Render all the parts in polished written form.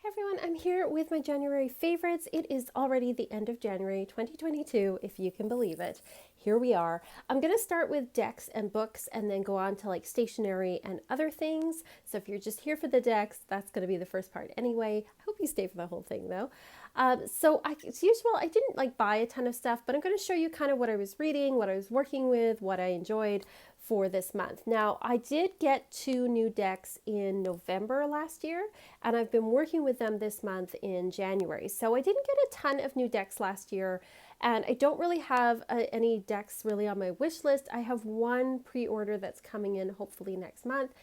Everyone, I'm here with my January favorites. It is already the end of January 2022, if you can believe it. Here we are. I'm going to start with decks and books and then go on to like stationery and other things. So if you're just here for the decks, that's going to be the first part anyway. I hope you stay for the whole thing though. As usual, I didn't like buy a ton of stuff, but I'm going to show you kind of what I was reading, what I was working with, what I enjoyed for this month. Now, I did get 2 new decks in November last year, and I've been working with them this month in January. So I didn't get a ton of new decks last year, and I don't really have any decks really on my wish list. I have one pre-order that's coming in hopefully next month,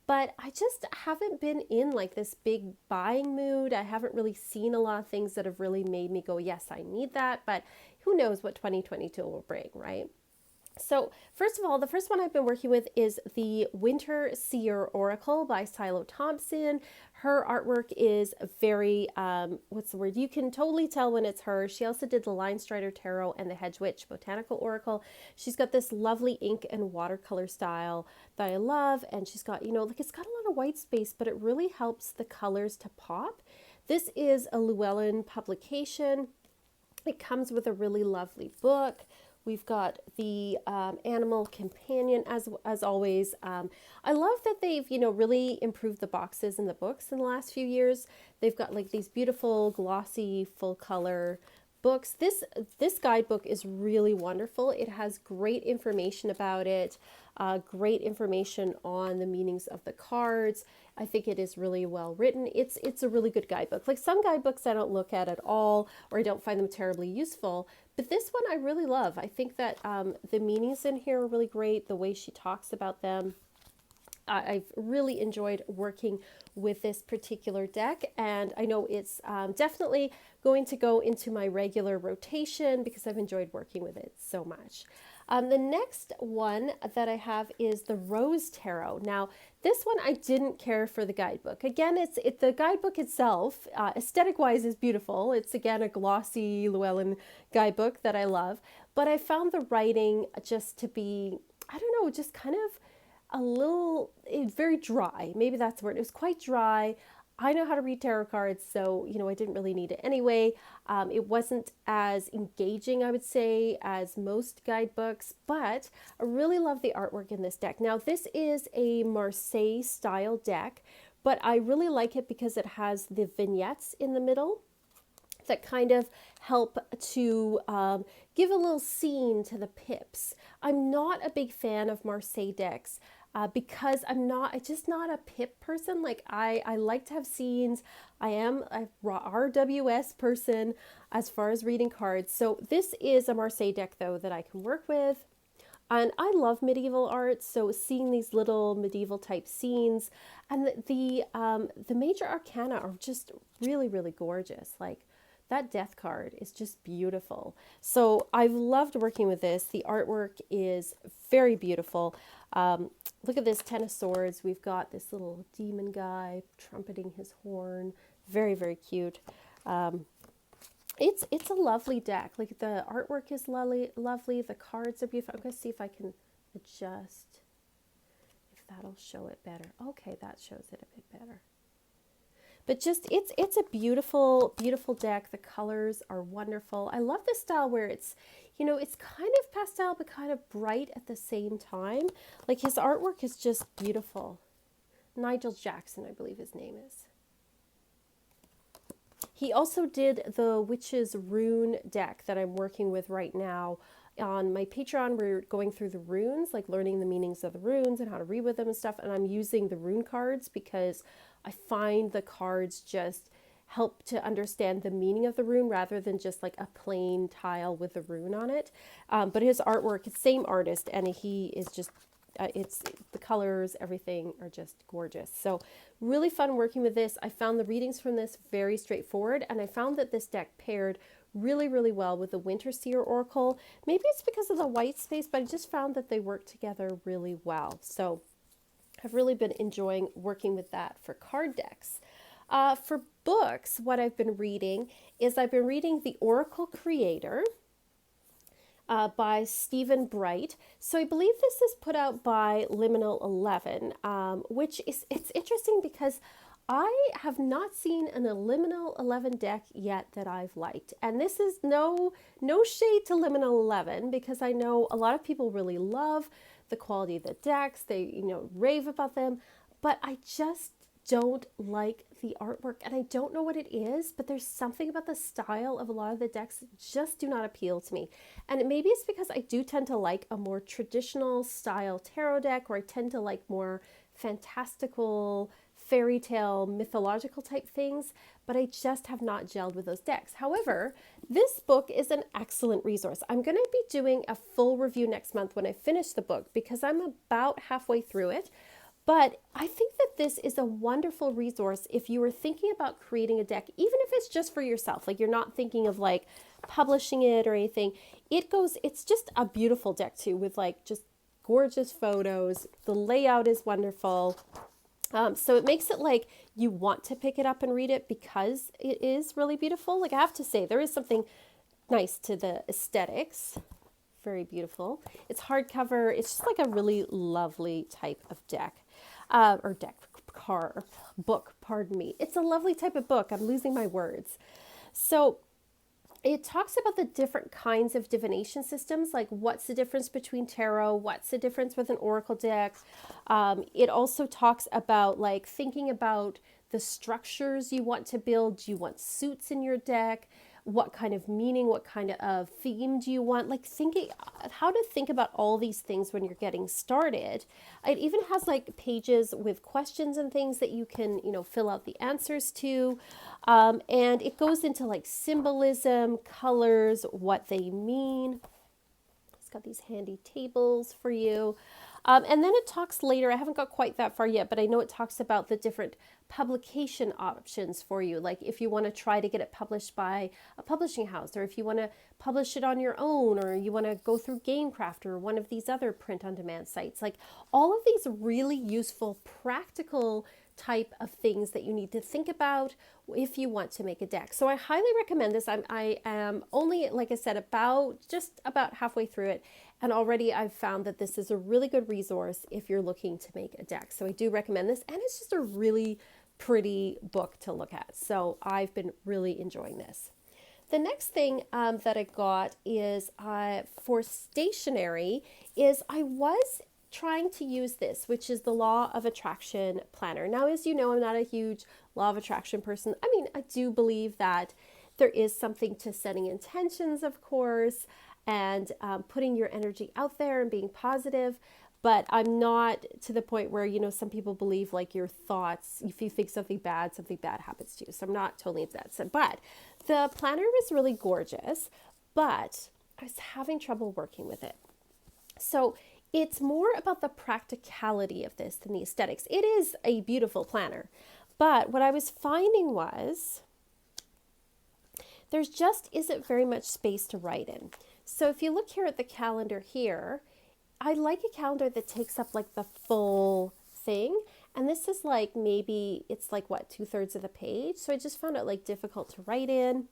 but I just haven't been in like this big buying mood. I haven't really seen a lot of things that have really made me go, yes, I need that, but who knows what 2022 will bring, right? So first of all, the first one I've been working with is the Winter Seer Oracle by Silo Thompson. Her artwork is very, what's the word? You can totally tell when it's her. She also did the Line Strider Tarot and the Hedge Witch Botanical Oracle. She's got this lovely ink and watercolor style that I love. And she's got, like it's got a lot of white space, but it really helps the colors to pop. This is a Llewellyn publication. It comes with a really lovely book. We've got the animal companion as always. I love that they've, really improved the boxes in the books in the last few years. They've got like these beautiful glossy full color books. This guidebook is really wonderful. It has great information about it, great information on the meanings of the cards. I think it is really well written. It's a really good guidebook. Like some guidebooks I don't look at all, or I don't find them terribly useful. But this one I really love. I think that the meanings in here are really great. The way she talks about them. I've really enjoyed working with this particular deck, and I know it's definitely going to go into my regular rotation because I've enjoyed working with it so much. The next one that I have is the Rose Tarot. Now, this one I didn't care for the guidebook. Again, the guidebook itself, aesthetic-wise, is beautiful. It's again a glossy Llewellyn guidebook that I love, but I found the writing just to be, I don't know, just kind of very dry. Maybe that's the word. It was quite dry. I know how to read tarot cards, so, I didn't really need it anyway. It wasn't as engaging, I would say, as most guidebooks, but I really love the artwork in this deck. Now, this is a Marseille style deck, but I really like it because it has the vignettes in the middle that kind of help to give a little scene to the pips. I'm not a big fan of Marseille decks because I'm just not a pip person. Like I like to have scenes. I am a RWS person as far as reading cards. So this is a Marseille deck though that I can work with. And I love medieval art, so seeing these little medieval type scenes, and the major arcana are just really, really gorgeous. Like that death card is just beautiful. So I've loved working with this. The artwork is very beautiful. Look at this Ten of Swords. We've got this little demon guy trumpeting his horn. Very, very cute. It's a lovely deck. Like the artwork is lovely. The cards are beautiful. I'm going to see if I can adjust, if that'll show it better. Okay, that shows it a bit better. But just, it's a beautiful, beautiful deck. The colors are wonderful. I love the style where it's, it's kind of pastel, but kind of bright at the same time. Like his artwork is just beautiful. Nigel Jackson, I believe his name is. He also did the Witch's Rune deck that I'm working with right now. On my Patreon, we're going through the runes, like learning the meanings of the runes and how to read with them and stuff. And I'm using the rune cards because I find the cards just help to understand the meaning of the rune rather than just like a plain tile with a rune on it. But his artwork, it's same artist, and he is just, it's the colors, everything are just gorgeous. So really fun working with this. I found the readings from this very straightforward, and I found that this deck paired really, really well with the Winter Seer Oracle. Maybe it's because of the white space, but I just found that they work together really well. So I've really been enjoying working with that for card decks. For books, what I've been reading is I've been reading The Oracle Creator by Stephen Bright. So I believe this is put out by Liminal 11, which is, it's interesting because I have not seen an Liminal 11 deck yet that I've liked. And this is no shade to Liminal 11, because I know a lot of people really love the quality of the decks. They, rave about them, but I just don't like the artwork, and I don't know what it is, but there's something about the style of a lot of the decks that just do not appeal to me. And maybe it's because I do tend to like a more traditional style tarot deck, or I tend to like more fantastical fairy tale mythological type things, but I just have not gelled with those decks. However, this book is an excellent resource. I'm going to be doing a full review next month when I finish the book, because I'm about halfway through it. But I think that this is a wonderful resource if you are thinking about creating a deck, even if it's just for yourself, like you're not thinking of like publishing it or anything. It's just a beautiful deck too, with like just gorgeous photos. The layout is wonderful. So it makes it like you want to pick it up and read it because it is really beautiful. Like I have to say, there is something nice to the aesthetics. Very beautiful. It's hardcover. It's just like a really lovely type of deck. Book, pardon me. It's a lovely type of book. I'm losing my words. So it talks about the different kinds of divination systems, like what's the difference between tarot, what's the difference with an oracle deck. It also talks about like thinking about the structures you want to build. Do you want suits in your deck? What kind of meaning, what kind of theme do you want? Like thinking how to think about all these things when you're getting started. It even has like pages with questions and things that you can, fill out the answers to. And it goes into like symbolism, colors, what they mean. It's got these handy tables for you. And then it talks later, I haven't got quite that far yet, but I know it talks about the different publication options for you. Like if you want to try to get it published by a publishing house, or if you want to publish it on your own, or you want to go through Gamecraft or one of these other print on demand sites. Like all of these really useful, practical type of things that you need to think about if you want to make a deck. So I highly recommend this. I am only, like I said, just about halfway through it. And already I've found that this is a really good resource if you're looking to make a deck. So I do recommend this. And it's just a really pretty book to look at. So I've been really enjoying this. The next thing that I got is for stationery is I was trying to use this, which is the Law of Attraction planner. Now, as you know, I'm not a huge Law of Attraction person. I mean, I do believe that there is something to setting intentions, of course, and putting your energy out there and being positive. But I'm not to the point where, some people believe like your thoughts, if you think something bad happens to you. So I'm not totally into that. But the planner was really gorgeous, but I was having trouble working with it. So it's more about the practicality of this than the aesthetics. It is a beautiful planner, but what I was finding was there's just isn't very much space to write in. So if you look here at the calendar here, I like a calendar that takes up like the full thing. And this is like, maybe it's like what, 2/3 of the page. So I just found it like difficult to write in.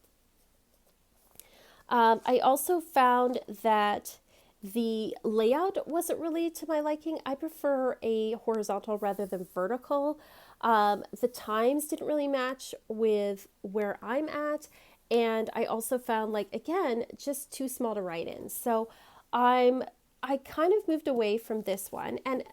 I also found that the layout wasn't really to my liking. I prefer a horizontal rather than vertical. The times didn't really match with where I'm at. And I also found like, again, just too small to write in. So I kind of moved away from this one. And,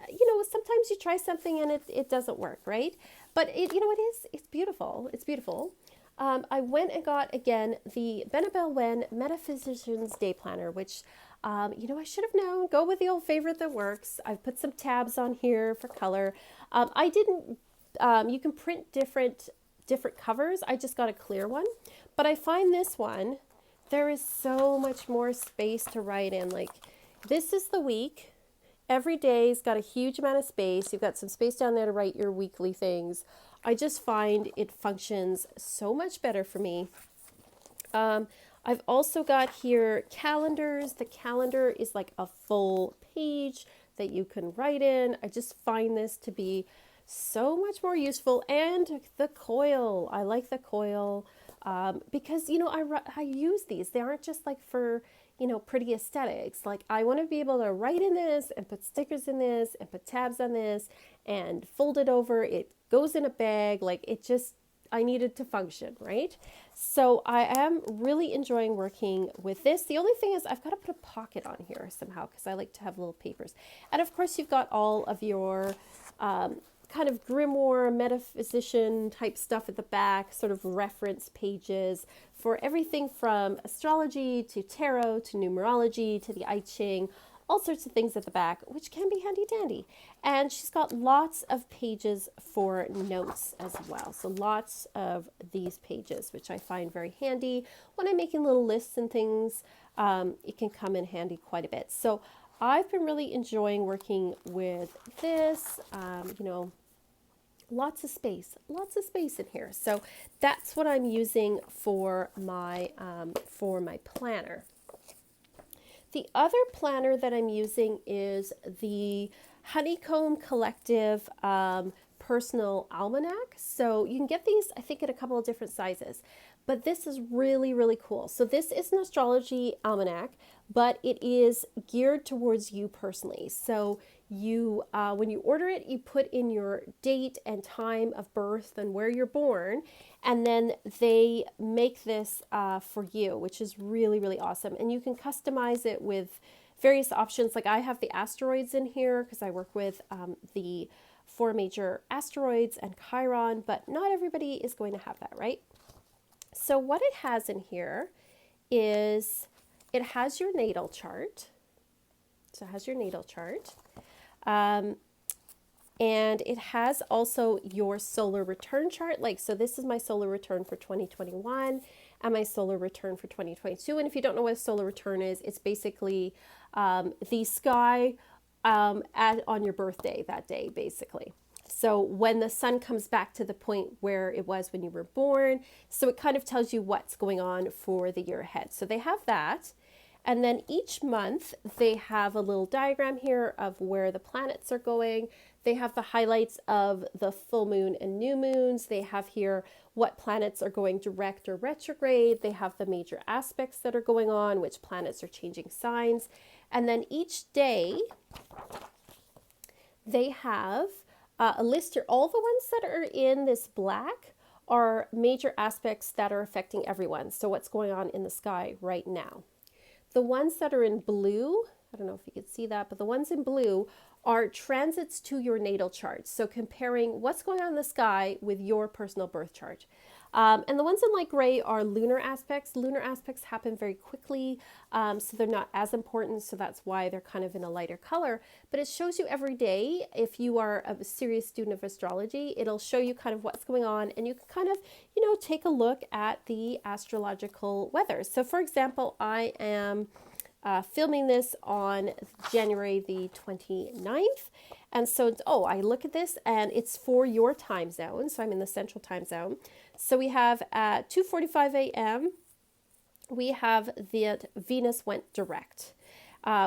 sometimes you try something and it doesn't work, right? But it's beautiful. It's beautiful. I went and got, again, the Benabel Wen Metaphysician's Day Planner, which, I should have known. Go with the old favorite that works. I've put some tabs on here for color. I didn't, you can print different covers. I just got a clear one. But I find this one, there is so much more space to write in. Like, this is the week. Every day's got a huge amount of space. You've got some space down there to write your weekly things. I just find it functions so much better for me. I've also got here calendars. The calendar is like a full page that you can write in. I just find this to be so much more useful. And the coil, I like the coil because, I use these. They aren't just like for, pretty aesthetics. Like I want to be able to write in this and put stickers in this and put tabs on this and fold it over. It goes in a bag. Like it just, I needed to function, right? So I am really enjoying working with this. The only thing is I've got to put a pocket on here somehow because I like to have little papers. And of course you've got all of your kind of grimoire, metaphysician type stuff at the back, sort of reference pages for everything from astrology to tarot to numerology to the I Ching, all sorts of things at the back, which can be handy dandy. And she's got lots of pages for notes as well. So lots of these pages, which I find very handy. When I'm making little lists and things, it can come in handy quite a bit. So I've been really enjoying working with this, lots of space in here. So that's what I'm using for my planner. The other planner that I'm using is the Honeycomb Collective Personal Almanac. So you can get these, I think, in a couple of different sizes. But this is really, really cool. So this is an astrology almanac, but it is geared towards you personally. So you, when you order it, you put in your date and time of birth and where you're born, and then they make this for you, which is really, really awesome. And you can customize it with various options. Like I have the asteroids in here because I work with the 4 major asteroids and Chiron, but not everybody is going to have that, right? So what it has in here is it has your natal chart. So it has your natal chart. And it has also your solar return chart. Like, so this is my solar return for 2021 and my solar return for 2022. And if you don't know what a solar return is, it's basically the sky on your birthday that day, basically. So when the sun comes back to the point where it was when you were born, so it kind of tells you what's going on for the year ahead. So they have that. And then each month they have a little diagram here of where the planets are going. They have the highlights of the full moon and new moons. They have here what planets are going direct or retrograde. They have the major aspects that are going on, which planets are changing signs. And then each day they have a list here. All the ones that are in this black are major aspects that are affecting everyone. So what's going on in the sky right now. The ones that are in blue, I don't know if you can see that, but the ones in blue are transits to your natal chart. So comparing what's going on in the sky with your personal birth chart. And the ones in light gray are lunar aspects. Lunar aspects happen very quickly, so they're not as important. So that's why they're kind of in a lighter color. But it shows you every day, if you are a serious student of astrology, it'll show you kind of what's going on. And you can kind of, take a look at the astrological weather. So for example, I am filming this on January the 29th. And so, I look at this and it's for your time zone. So I'm in the central time zone. So we have at 2:45 a.m., we have that Venus went direct.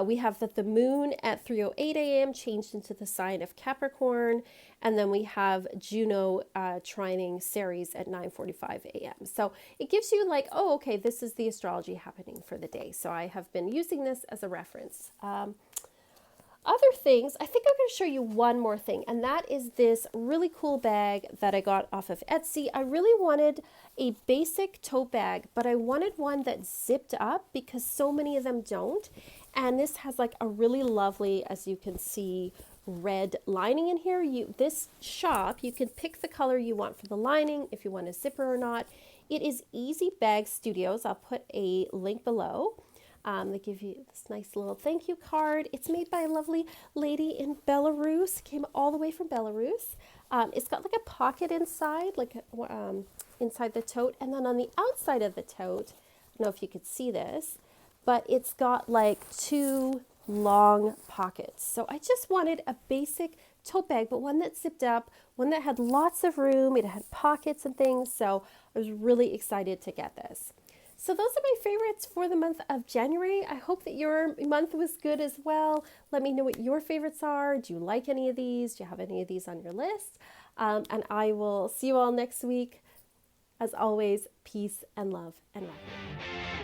We have that the moon at 3:08 a.m. changed into the sign of Capricorn. And then we have Juno trining Ceres at 9:45 a.m. So it gives you like, okay, this is the astrology happening for the day. So I have been using this as a reference. Other things, I think I'm going to show you one more thing, and that is this really cool bag that I got off of Etsy. I really wanted a basic tote bag, but I wanted one that zipped up because so many of them don't. And this has like a really lovely, as you can see, red lining in here. This shop, you can pick the color you want for the lining, if you want a zipper or not. It is Easy Bag Studios. I'll put a link below. They give you this nice little thank you card. It's made by a lovely lady in Belarus. Came all the way from Belarus. It's got like a pocket inside, like inside the tote, and then on the outside of the tote, I don't know if you could see this, but it's got like 2 long pockets. So I just wanted a basic tote bag, but one that zipped up, one that had lots of room. It had pockets and things. So I was really excited to get this. So those are my favorites for the month of January. I hope that your month was good as well. Let me know what your favorites are. Do you like any of these? Do you have any of these on your list? And I will see you all next week. As always, peace and love and rock.